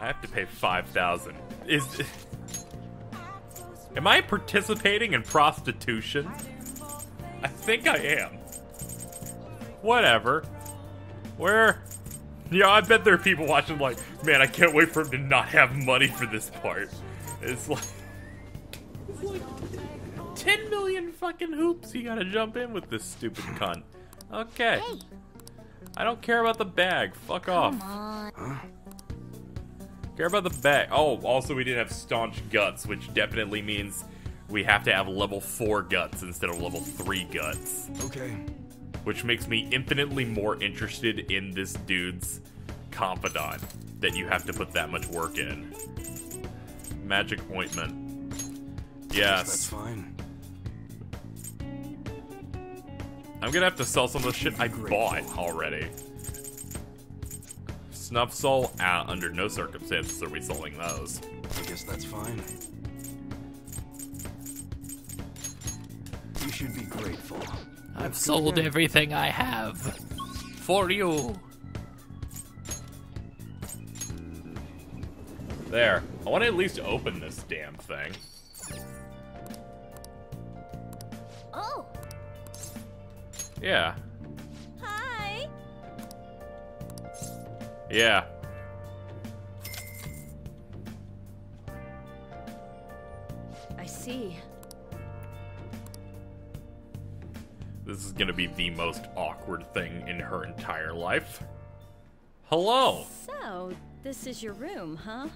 I have to pay 5,000. Am I participating in prostitution? I think I am. Whatever. Yeah, I bet there are people watching like, man, I can't wait for him to not have money for this part. It's like 10 million fucking hoops you gotta jump in with this stupid cunt. Okay. Hey. I don't care about the bag. Fuck off. Come on. Care about the bag. Oh, also we didn't have staunch guts, which definitely means we have to have level 4 guts instead of level 3 guts. Okay. Which makes me infinitely more interested in this dude's confidant, that you have to put that much work in. Magic ointment. Yes. That's fine. I'm gonna have to sell some of the shit I bought already. Snuff Soul? Under no circumstances are we selling those. I guess that's fine. You should be grateful. I've sold everything I have. For you. There. I want to at least open this damn thing. Oh. Yeah. Hi. Yeah. I see. This is gonna be the most awkward thing in her entire life. Hello! So, this is your room, huh?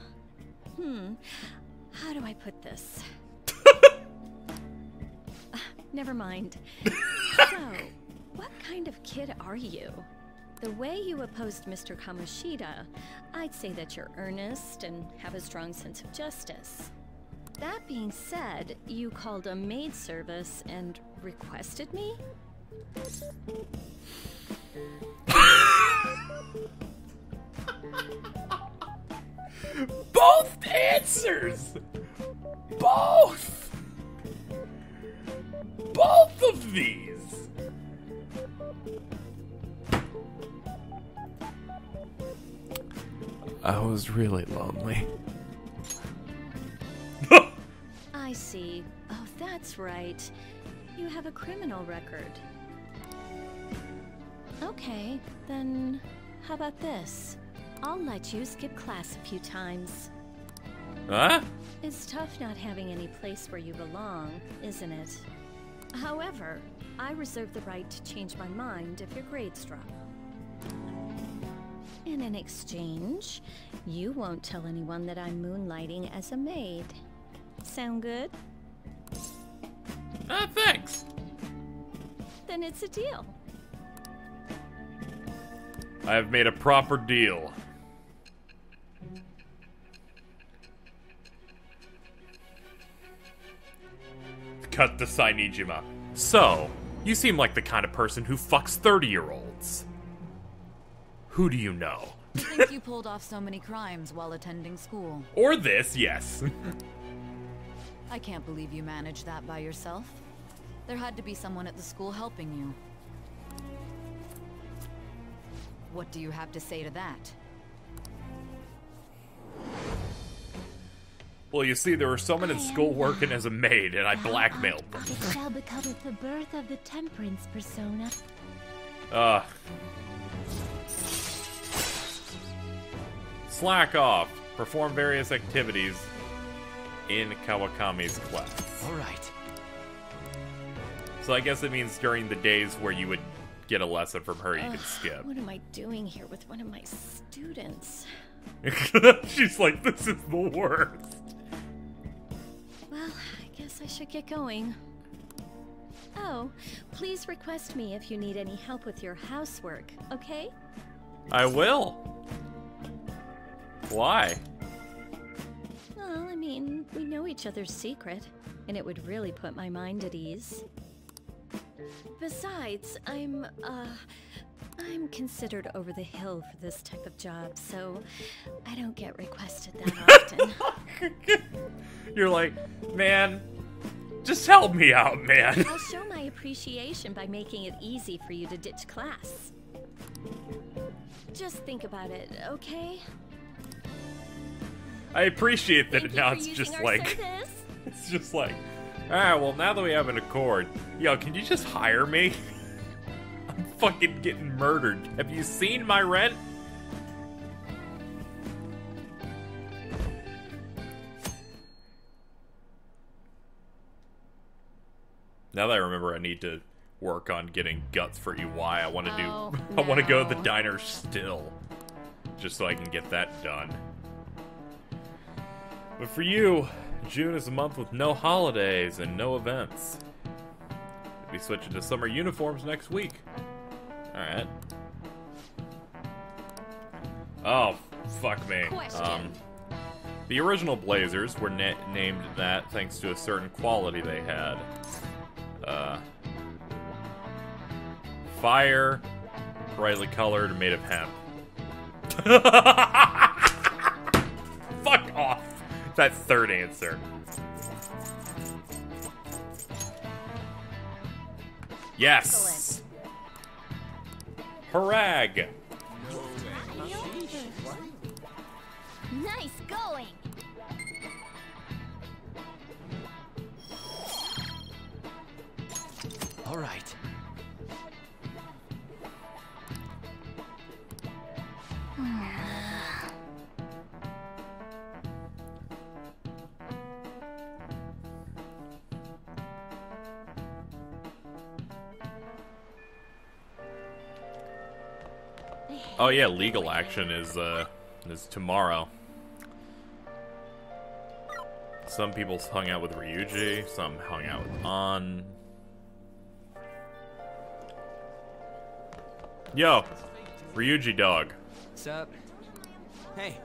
How do I put this? Never mind. So, what kind of kid are you? The way you opposed Mr. Kamoshida, I'd say that you're earnest and have a strong sense of justice. That being said, you called a maid service and requested me? Both answers! Both! Both of these! I was really lonely. I see. Oh, that's right. You have a criminal record. Okay, then how about this? I'll let you skip class a few times. Huh? It's tough not having any place where you belong, isn't it? However, I reserve the right to change my mind if your grades drop. And in exchange, you won't tell anyone that I'm moonlighting as a maid. Sound good? Thanks. Then it's a deal. I have made a proper deal. Cut to Sainijima. So, you seem like the kind of person who fucks 30-year-olds. Who do you know? Think you pulled off so many crimes while attending school. Or this, yes. I can't believe you managed that by yourself. There had to be someone at the school helping you. What do you have to say to that? Well, you see, there were someone in school working as a maid, and I blackmailed them. It shall become with the birth of the Temperance persona. Slack off. Perform various activities in Kawakami's class. Alright. So I guess it means during the days where you would get a lesson from her, you could skip. What am I doing here with one of my students? She's like, this is the worst. Well, I guess I should get going. Oh, please request me if you need any help with your housework, okay? I will. Why? Well, I mean, we know each other's secret, and it would really put my mind at ease. Besides, I'm considered over the hill for this type of job, so I don't get requested that often. You're like, man, just help me out, man. I'll show my appreciation by making it easy for you to ditch class. Just think about it, okay? I appreciate that Thank now you for it's using just our like, service. it's just like, alright, well, now that we have an accord, yo, can you just hire me? I'm fucking getting murdered. Have you seen my rent? Now that I remember, I need to work on getting guts for EY. I want to Oh, I want to go to the no. diner still, just so I can get that done. But for you, June is a month with no holidays and no events. We'll be switching to summer uniforms next week. Alright. Oh, fuck me. Question. The original Blazers were named that thanks to a certain quality they had. Fire, brightly colored, made of hemp. Fuck off! That third answer. Yes! Harag! Nice going. All right. Oh yeah, legal action is tomorrow. Some people hung out with Ryuji, some hung out with An. Yo, Ryuji dog. What's up? Hey.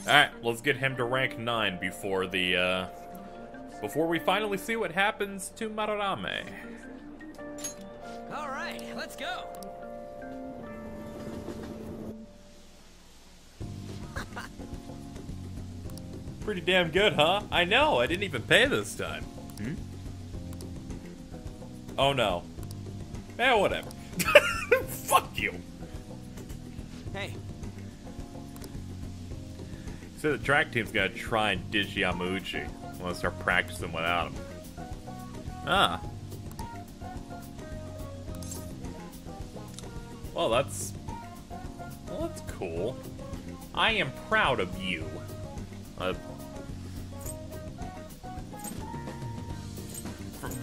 Alright, let's get him to rank 9 before the, before we finally see what happens to Madarame. All right, let's go. Pretty damn good, huh? I know, I didn't even pay this time. Oh no. Eh, whatever. Fuck you. Hey. So the track team's gonna try and ditch Yamauchi. I'm gonna start practicing without him. Ah. Well, that's cool. I am proud of you.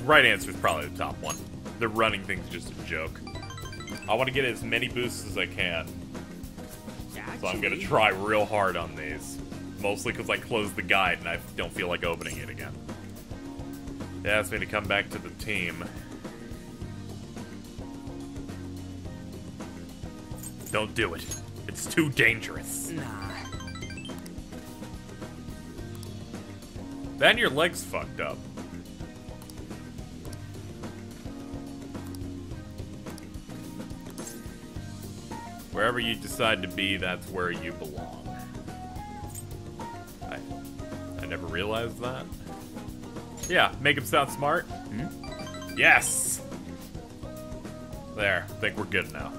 Right answer is probably the top one. The running thing's just a joke. I want to get as many boosts as I can. So I'm gonna try real hard on these. Mostly because I closed the guide and I don't feel like opening it again. They asked me to come back to the team. Don't do it. It's too dangerous. Nah. Then your leg's fucked up. Wherever you decide to be, that's where you belong. I never realized that. Yeah, make him sound smart. Yes! There, I think we're good now.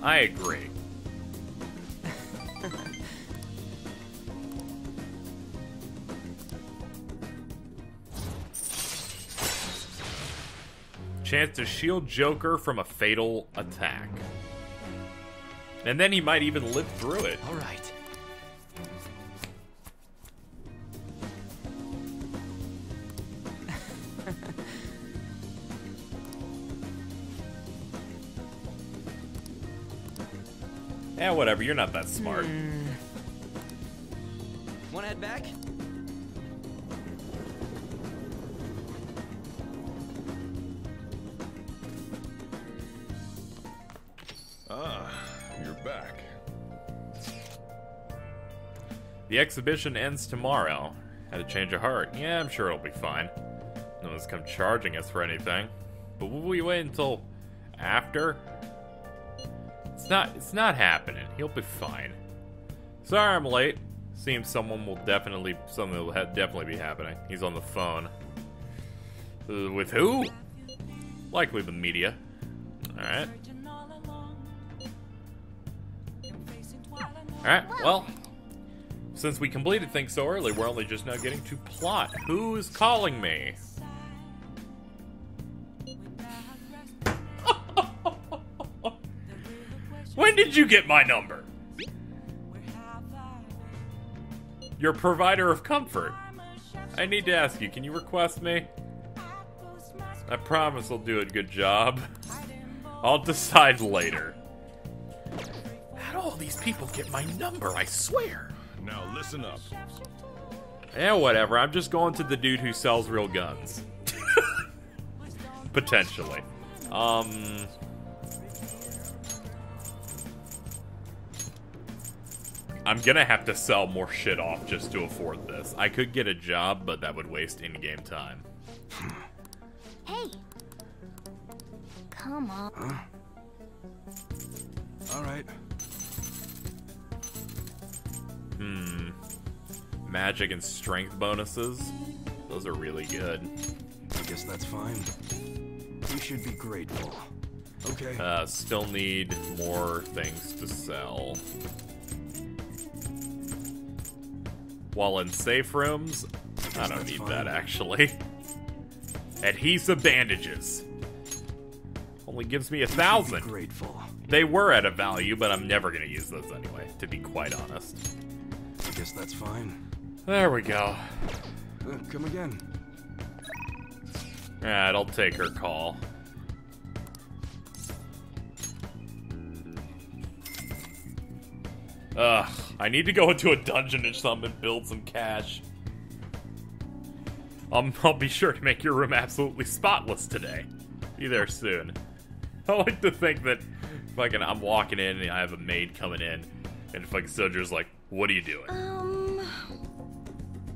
I agree. Chance to shield Joker from a fatal attack. And then he might even live through it. All right. Eh, whatever, you're not that smart. Wanna head back? You're back. The exhibition ends tomorrow. Had a change of heart. Yeah, I'm sure it'll be fine. No one's come charging us for anything. But will we wait until after? It's not happening. He'll be fine. Sorry I'm late. Seems something will definitely be happening. He's on the phone. With who? Likely the media. Alright. Alright, well. Since we completed things so early, we're only just now getting to plot. Who's calling me? When did you get my number? Your provider of comfort. I need to ask you, can you request me? I promise I'll do a good job. I'll decide later. How'd all these people get my number, I swear? Now listen up. Yeah, whatever. I'm just going to the dude who sells real guns. Potentially. I'm gonna have to sell more shit off just to afford this. I could get a job, but that would waste in-game time. Hey! Come on. Huh? All right. Magic and strength bonuses? Those are really good. I guess that's fine. You should be grateful. Okay. Still need more things to sell. While in safe rooms, I don't need that actually. Adhesive bandages. Only gives me 1,000. Grateful. They were at a value, but I'm never gonna use those anyway, to be quite honest. I guess that's fine. There we go. Come again. Alright, I'll take her call. Ugh, I need to go into a dungeon or something and build some cash. I'll be sure to make your room absolutely spotless today. Be there soon. I like to think that fucking I'm walking in and I have a maid coming in, and fucking Soldier's like, "What are you doing?"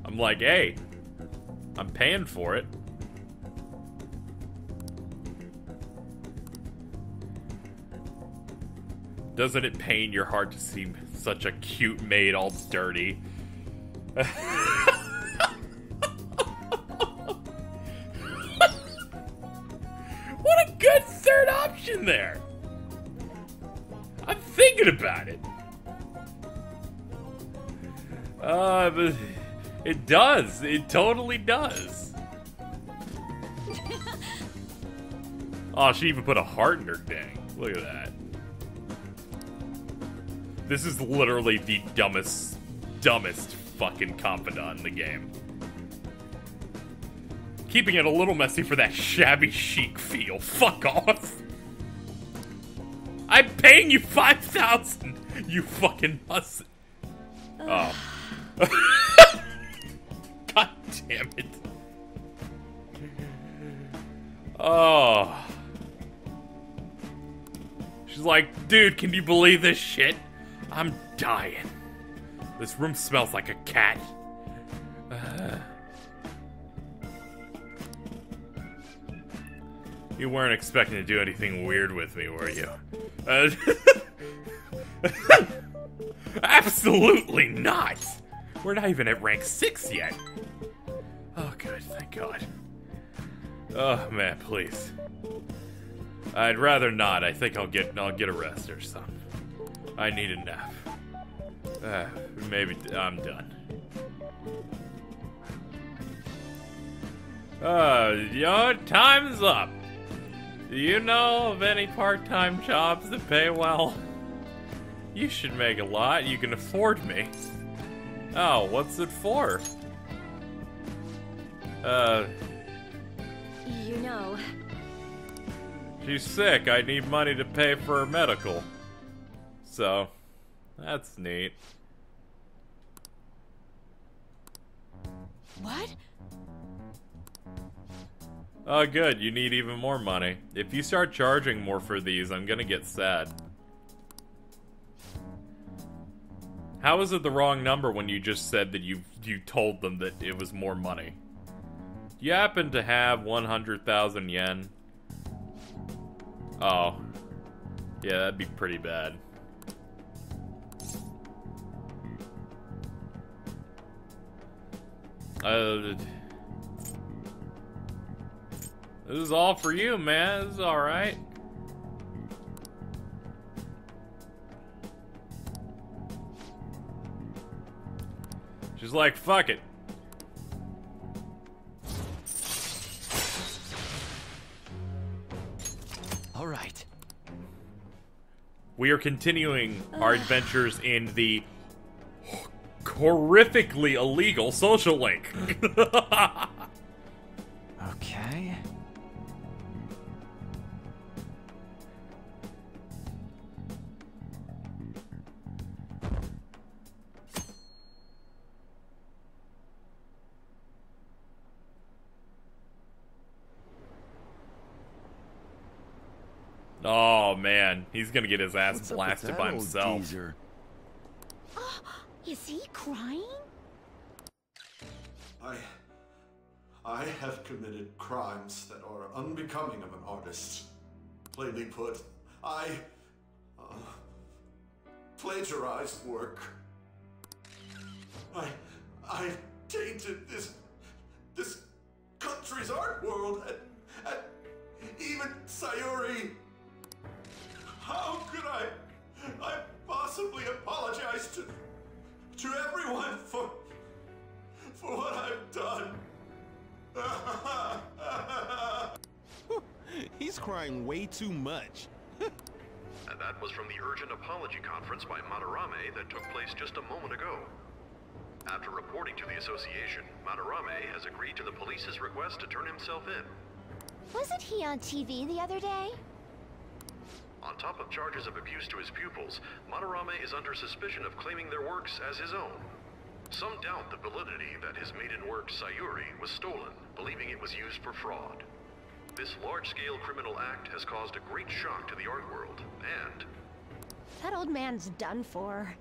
I'm like, "Hey, I'm paying for it." Doesn't it pain your heart to see such a cute maid all dirty? What a good third option there! I'm thinking about it. But it does. It totally does. Oh, she even put a heart in her thing. Look at that. This is literally the dumbest fucking confidant in the game. Keeping it a little messy for that shabby chic feel. Fuck off. I'm paying you 5,000, you fucking huss. Oh. God damn it. Oh. She's like, dude, can you believe this shit? I'm dying. This room smells like a cat. You weren't expecting to do anything weird with me, were you? Absolutely not! We're not even at rank 6 yet. Oh, good, thank God. Oh, man, please. I'd rather not. I think I'll get a rest or something. I need a nap. Maybe I'm done. Your time's up. Do you know of any part-time jobs that pay well? You should make a lot. You can afford me. Oh, what's it for? You know... She's sick. I need money to pay for her medical. So, that's neat. What? Oh, good. You need even more money. If you start charging more for these, I'm gonna get sad. How is it the wrong number when you just said that you told them that it was more money? Do you happen to have 100,000 yen? Oh. Yeah, that'd be pretty bad. This is all for you, man. This is alright. She's like, fuck it. All right. We are continuing our adventures in the horrifically illegal social link. Okay. Oh man, he's gonna get his ass What's up with blasted that by old himself. geezer? Is he crying? I have committed crimes that are unbecoming of an artist. Plainly put, I plagiarized work. I tainted this country's art world and even Sayuri. How could I possibly apologize to everyone for what I've done? He's crying way too much. And that was from the urgent apology conference by Madarame that took place just a moment ago. After reporting to the association, Madarame has agreed to the police's request to turn himself in. Wasn't he on TV the other day? On top of charges of abuse to his pupils, Madarame is under suspicion of claiming their works as his own. Some doubt the validity that his maiden work, Sayuri, was stolen, believing it was used for fraud. This large-scale criminal act has caused a great shock to the art world, and... That old man's done for.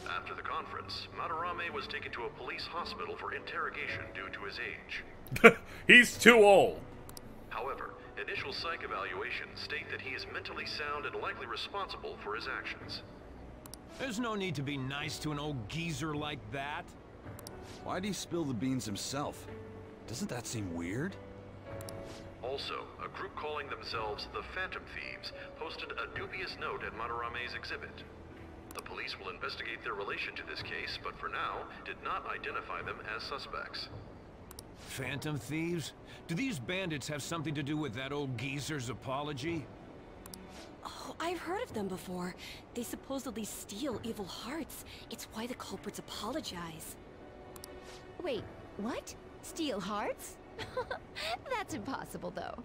After the conference, Madarame was taken to a police hospital for interrogation due to his age. He's too old. However, initial psych evaluations state that he is mentally sound and likely responsible for his actions. There's no need to be nice to an old geezer like that. Why'd he spill the beans himself? Doesn't that seem weird? Also, a group calling themselves the Phantom Thieves posted a dubious note at Madarame's exhibit. The police will investigate their relation to this case, but for now, did not identify them as suspects. Phantom thieves? Do these bandits have something to do with that old geezer's apology? Oh, I've heard of them before. They supposedly steal evil hearts. It's why the culprits apologize. Wait, what? Steal hearts? That's impossible, though.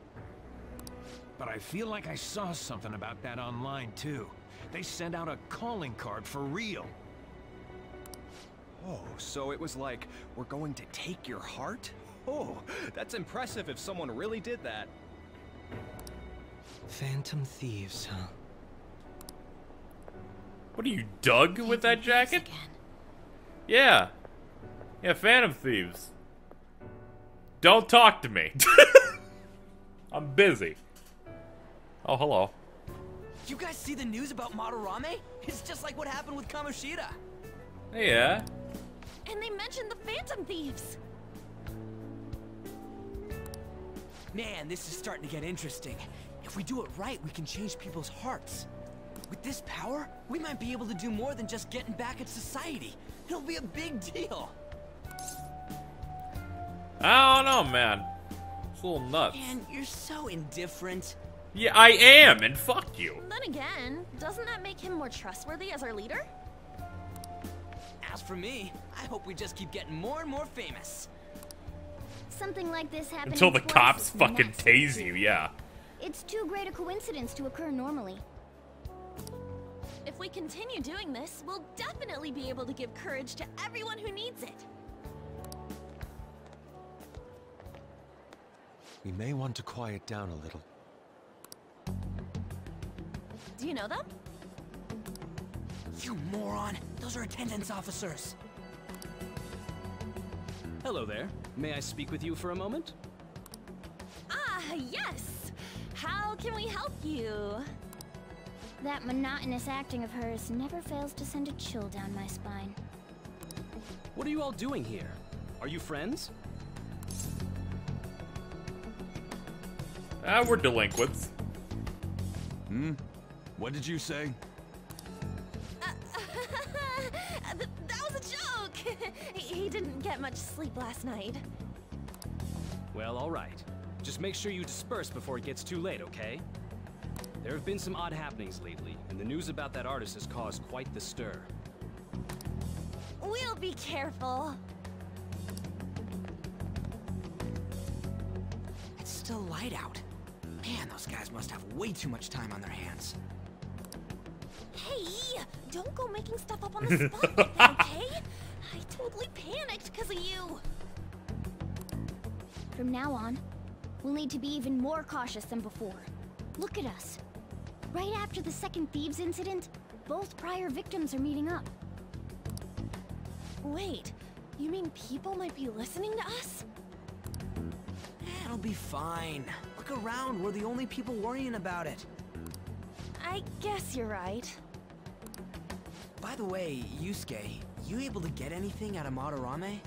But I feel like I saw something about that online, too. They sent out a calling card for real. Oh, so it was like, we're going to take your heart? Oh, that's impressive if someone really did that. Phantom thieves, huh? What are you, Doug, with that jacket? Yeah. Yeah, Phantom Thieves. Don't talk to me. I'm busy. Oh, hello. You guys see the news about Madarame? It's just like what happened with Kamoshida. Yeah. And they mentioned the Phantom Thieves. Man, this is starting to get interesting. If we do it right, we can change people's hearts. With this power, we might be able to do more than just getting back at society. It'll be a big deal. I don't know, man. It's a little nuts. Man, you're so indifferent. Yeah, I am, and fuck you. Then again, doesn't that make him more trustworthy as our leader? As for me, I hope we just keep getting more and more famous. Something like this happening Until the twice cops is fucking nuts. tase you, yeah. It's too great a coincidence to occur normally. If we continue doing this, we'll definitely be able to give courage to everyone who needs it. We may want to quiet down a little. Do you know them? You moron! Those are attendance officers. Hello there. May I speak with you for a moment? Ah, yes! How can we help you? That monotonous acting of hers never fails to send a chill down my spine. What are you all doing here? Are you friends? We're delinquents. What did you say? That was a joke! He didn't get much sleep last night. Well, alright. Just make sure you disperse before it gets too late, okay? There have been some odd happenings lately, and the news about that artist has caused quite the stir. We'll be careful. It's still light out. Man, those guys must have way too much time on their hands. Hey, don't go making stuff up on the spot like that, okay? I totally panicked because of you. From now on, we'll need to be even more cautious than before. Look at us. Right after the second Thieves incident, both prior victims are meeting up. Wait, you mean people might be listening to us? It'll be fine. Look around, we're the only people worrying about it. I guess you're right. By the way, Yusuke, you able to get anything out of Madarame?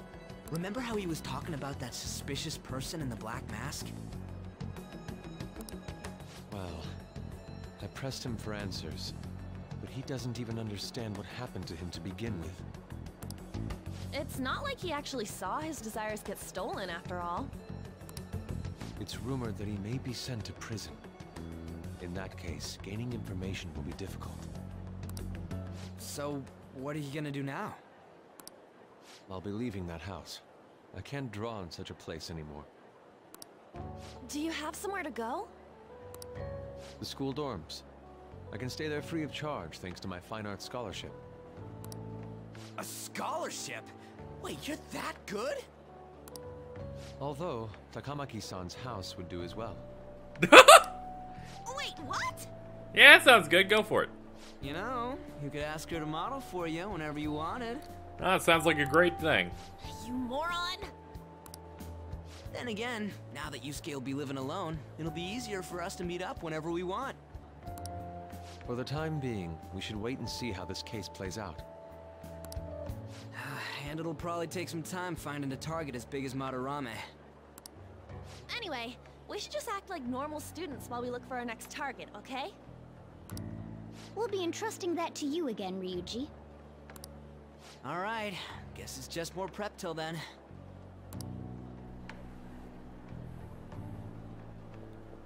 Remember how he was talking about that suspicious person in the black mask? Well, I pressed him for answers, but he doesn't even understand what happened to him to begin with. It's not like he actually saw his desires get stolen after all. It's rumored that he may be sent to prison. In that case, gaining information will be difficult. So, what are you gonna do now? I'll be leaving that house. I can't draw in such a place anymore. Do you have somewhere to go? The school dorms. I can stay there free of charge thanks to my fine arts scholarship. A scholarship? Wait, you're that good? Although, Takamaki-san's house would do as well. Wait, what? Yeah, sounds good. Go for it. You know, you could ask her to model for you whenever you wanted. Oh, it sounds like a great thing. You moron! Then again, now that Yusuke will be living alone, it'll be easier for us to meet up whenever we want. For the time being, we should wait and see how this case plays out. And it'll probably take some time finding a target as big as Madarame. Anyway, we should just act like normal students while we look for our next target, okay? We'll be entrusting that to you again, Ryuji. Alright, guess it's just more prep till then.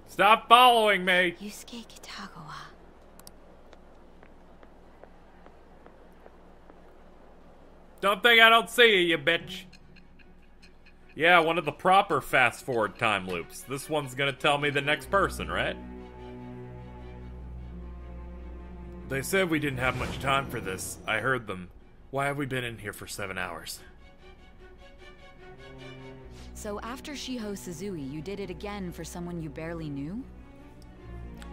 Stop following me! Yusuke Kitagawa. Don't think I don't see you, you bitch. Yeah, one of the proper fast-forward time loops. This one's gonna tell me the next person, right? They said we didn't have much time for this. I heard them. Why have we been in here for 7 hours? So after Shiho Suzui, you did it again for someone you barely knew?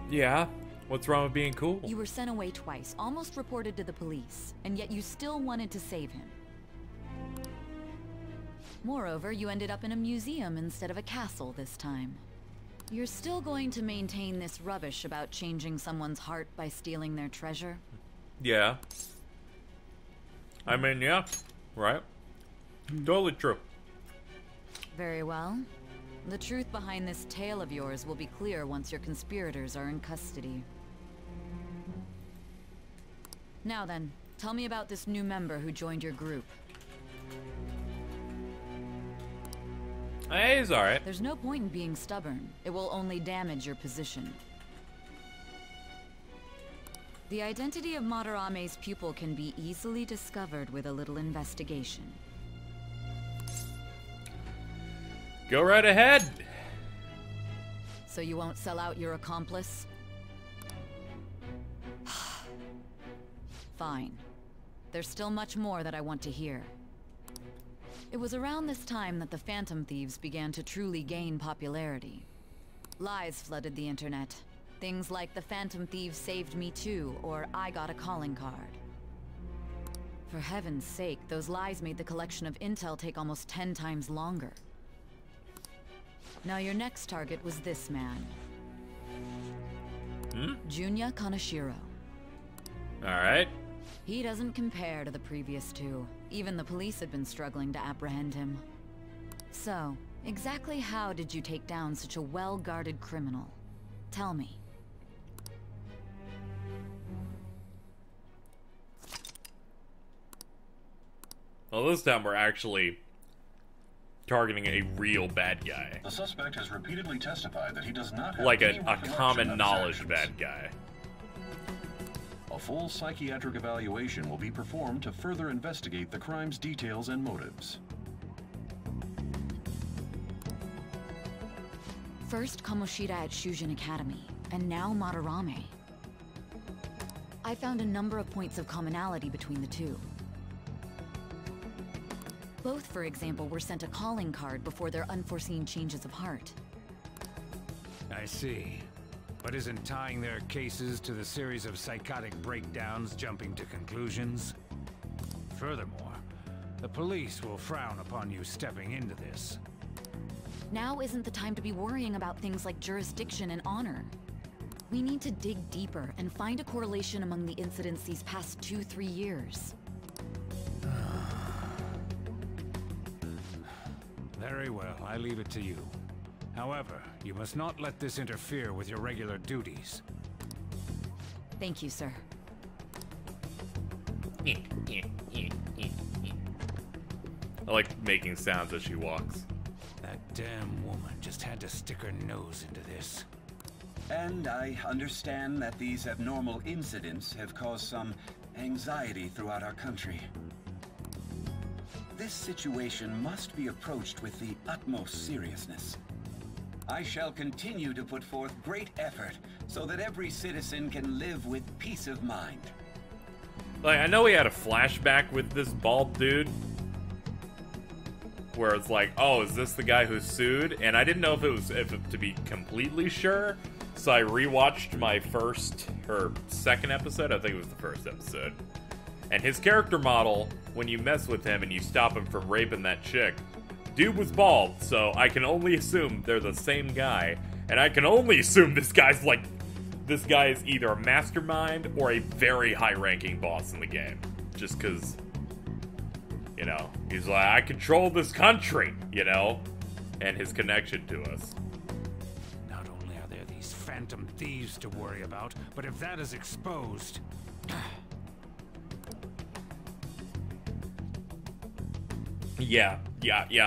Yeah. What's wrong with being cool? You were sent away twice, almost reported to the police, and yet you still wanted to save him. Moreover, you ended up in a museum instead of a castle this time. You're still going to maintain this rubbish about changing someone's heart by stealing their treasure? Yeah. I mean, yeah. Right. Totally true. Very well. The truth behind this tale of yours will be clear once your conspirators are in custody. Now then, tell me about this new member who joined your group. Hey, he's alright. There's no point in being stubborn. It will only damage your position. The identity of Madarame's pupil can be easily discovered with a little investigation. Go right ahead. So you won't sell out your accomplice? Fine. There's still much more that I want to hear. It was around this time that the Phantom Thieves began to truly gain popularity. Lies flooded the internet. Things like the Phantom Thieves saved me too, or I got a calling card. For heaven's sake, those lies made the collection of intel take almost 10 times longer. Now your next target was this man. Junya Kaneshiro. Alright. He doesn't compare to the previous two. Even the police had been struggling to apprehend him. So, exactly how did you take down such a well-guarded criminal? Tell me. Well, this time we're actually targeting a real bad guy. The suspect has repeatedly testified that he does not have like any a recollection common of his knowledge actions. bad guy. A full psychiatric evaluation will be performed to further investigate the crime's details and motives. First Kamoshida at Shujin Academy, and now Madarame. I found a number of points of commonality between the two. Both, for example, were sent a calling card before their unforeseen changes of heart. I see. But isn't tying their cases to the series of psychotic breakdowns jumping to conclusions? Furthermore, the police will frown upon you stepping into this. Now isn't the time to be worrying about things like jurisdiction and honor. We need to dig deeper and find a correlation among the incidents these past 2-3 years. Very well, I leave it to you. However, you must not let this interfere with your regular duties. Thank you, sir. I like making sounds as she walks. That damn woman just had to stick her nose into this. And I understand that these abnormal incidents have caused some anxiety throughout our country. This situation must be approached with the utmost seriousness. I shall continue to put forth great effort so that every citizen can live with peace of mind. Like, I know we had a flashback with this bald dude where it's like, oh, is this the guy who sued? And I didn't know if to be completely sure, so I rewatched my second episode. I think it was the first episode. And his character model, when you mess with him and you stop him from raping that chick, dude was bald, so I can only assume they're the same guy. And I can only assume this guy is either a mastermind or a very high-ranking boss in the game. Just because, you know, he's like, I control this country, you know? And his connection to us. Not only are there these phantom thieves to worry about, but if that is exposed... Yeah,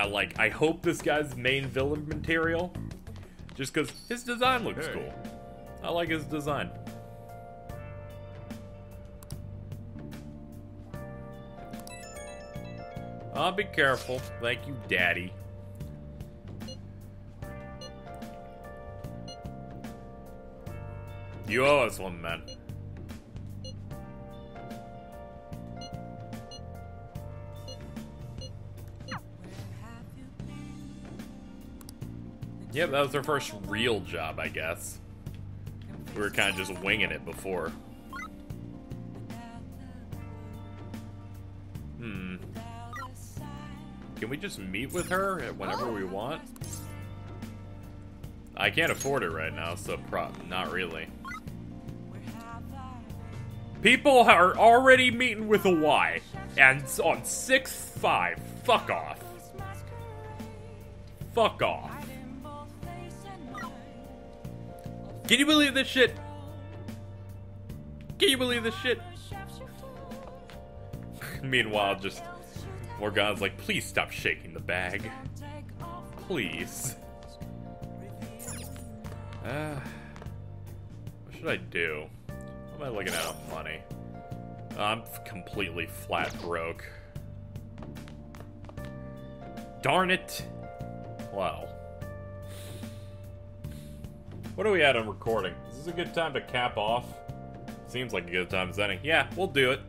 like, I hope this guy's main villain material. Just because his design looks cool. I like his design. I'll be careful. Thank you, Daddy. You owe us one, man. Yep, that was our first real job, I guess. We were kind of just winging it before. Can we just meet with her whenever we want? I can't afford it right now, so not really. People are already meeting with a Y, and on 6-5. Fuck off. Fuck off. Can you believe this shit? Can you believe this shit? Meanwhile, just Morgana's like, please stop shaking the bag. Please. What should I do? What am I looking at on money? I'm completely flat broke. Darn it. Well. What are we at on recording? Is this a good time to cap off? Seems like a good time as any. Yeah, we'll do it.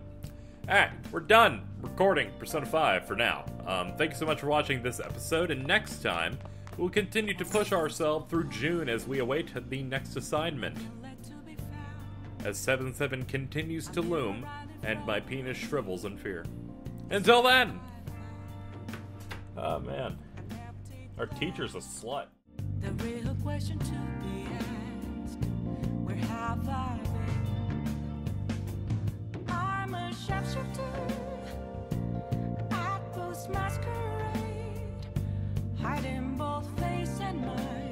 Alright, we're done recording Persona 5 for now. Thank you so much for watching this episode, and next time, we'll continue to push ourselves through June as we await the next assignment. As 7-7 continues to loom, and my penis shrivels in fear. Until then! Oh man. Our teacher's a slut. The real question to be asked, where have I been? I'm a sharpshooter at post masquerade. hiding both face and mind.